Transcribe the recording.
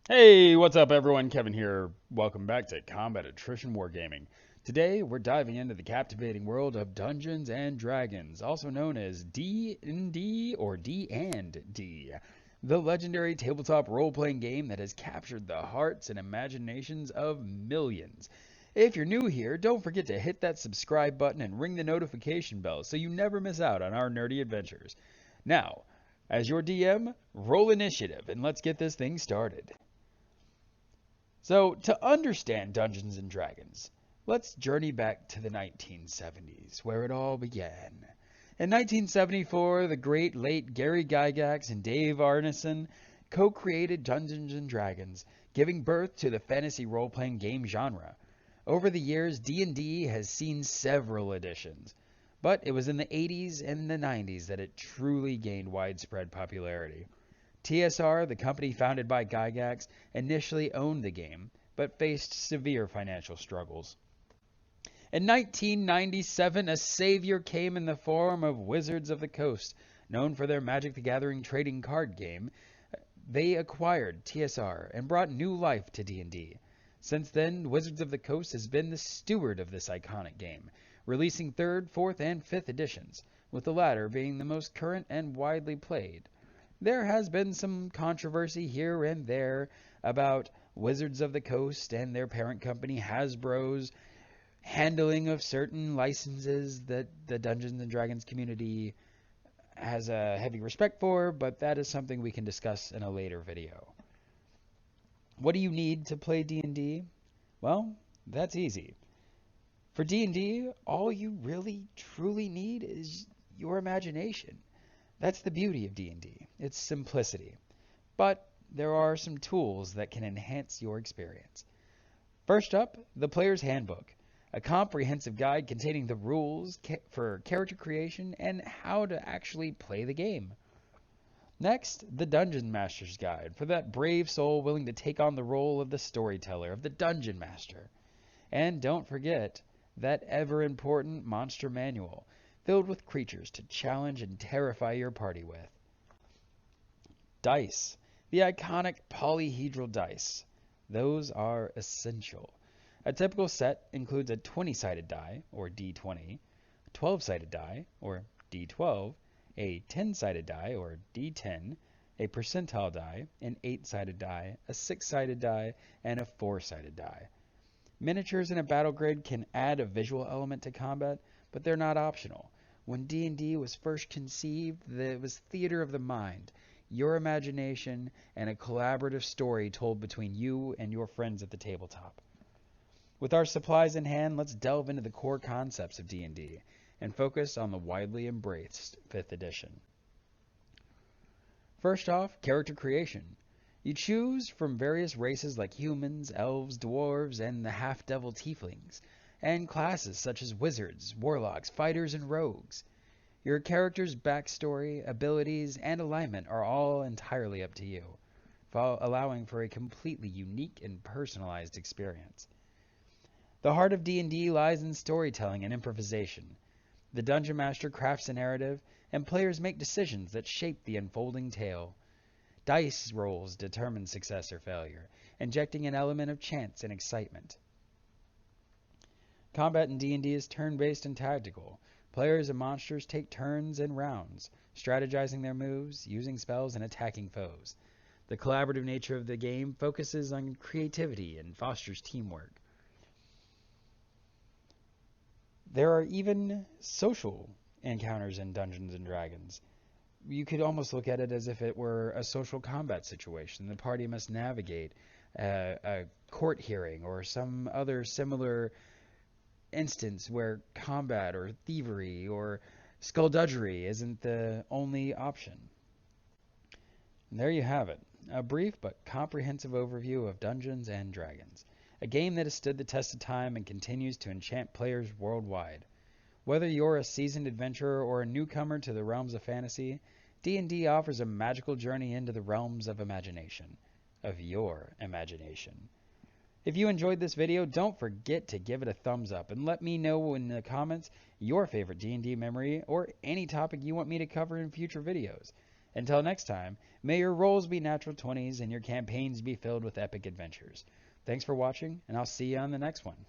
Hey, what's up everyone? Kevin here. Welcome back to Combat Attrition Wargaming. Today, we're diving into the captivating world of Dungeons and Dragons, also known as D&D or D&D, the legendary tabletop role-playing game that has captured the hearts and imaginations of millions. If you're new here, don't forget to hit that subscribe button and ring the notification bell so you never miss out on our nerdy adventures. Now, as your DM, roll initiative and let's get this thing started. So, to understand Dungeons and Dragons, let's journey back to the 1970s, where it all began. In 1974, the great late Gary Gygax and Dave Arneson co-created Dungeons and Dragons, giving birth to the fantasy role-playing game genre. Over the years, D&D has seen several editions, but it was in the 80s and the 90s that it truly gained widespread popularity. TSR, the company founded by Gygax, initially owned the game, but faced severe financial struggles. In 1997, a savior came in the form of Wizards of the Coast, known for their Magic the Gathering trading card game. They acquired TSR and brought new life to D&D. Since then, Wizards of the Coast has been the steward of this iconic game, releasing 3rd, 4th, and 5th editions, with the latter being the most current and widely played. There has been some controversy here and there about Wizards of the Coast and their parent company Hasbro's handling of certain licenses that the Dungeons and Dragons community has a heavy respect for, but that is something we can discuss in a later video. What do you need to play D&D? Well, that's easy. For D&D, all you really truly need is your imagination. That's the beauty of D&D. It's simplicity. But there are some tools that can enhance your experience. First up, the Player's Handbook, a comprehensive guide containing the rules for character creation and how to actually play the game. Next, the Dungeon Master's Guide, for that brave soul willing to take on the role of the storyteller, of the Dungeon Master. And don't forget that ever-important Monster Manual, filled with creatures to challenge and terrify your party with. Dice, the iconic polyhedral dice. Those are essential. A typical set includes a 20-sided die, or D20, a 12-sided die, or D12, a 10-sided die, or D10, a percentile die, an 8-sided die, a 6-sided die, and a 4-sided die. Miniatures in a battle grid can add a visual element to combat, but they're not optional. When D&D was first conceived, it was theater of the mind, your imagination, and a collaborative story told between you and your friends at the tabletop. With our supplies in hand, let's delve into the core concepts of D&D and focus on the widely embraced 5th edition. First off, character creation. You choose from various races like humans, elves, dwarves, and the half-devil tieflings, and classes such as wizards, warlocks, fighters, and rogues. Your character's backstory, abilities, and alignment are all entirely up to you, allowing for a completely unique and personalized experience. The heart of D&D lies in storytelling and improvisation. The Dungeon Master crafts a narrative, and players make decisions that shape the unfolding tale. Dice rolls determine success or failure, injecting an element of chance and excitement. Combat in D&D is turn-based and tactical. Players and monsters take turns and rounds, strategizing their moves, using spells, and attacking foes. The collaborative nature of the game focuses on creativity and fosters teamwork. There are even social encounters in Dungeons and Dragons. You could almost look at it as if it were a social combat situation. The party must navigate a court hearing or some other similar instance where combat or thievery or skullduggery isn't the only option. And there you have it, a brief but comprehensive overview of Dungeons and Dragons, a game that has stood the test of time and continues to enchant players worldwide. Whether you're a seasoned adventurer or a newcomer to the realms of fantasy, D&D offers a magical journey into the realms of imagination, of your imagination. If you enjoyed this video, don't forget to give it a thumbs up and let me know in the comments your favorite D&D memory or any topic you want me to cover in future videos. Until next time, may your rolls be natural 20s and your campaigns be filled with epic adventures. Thanks for watching, and I'll see you on the next one.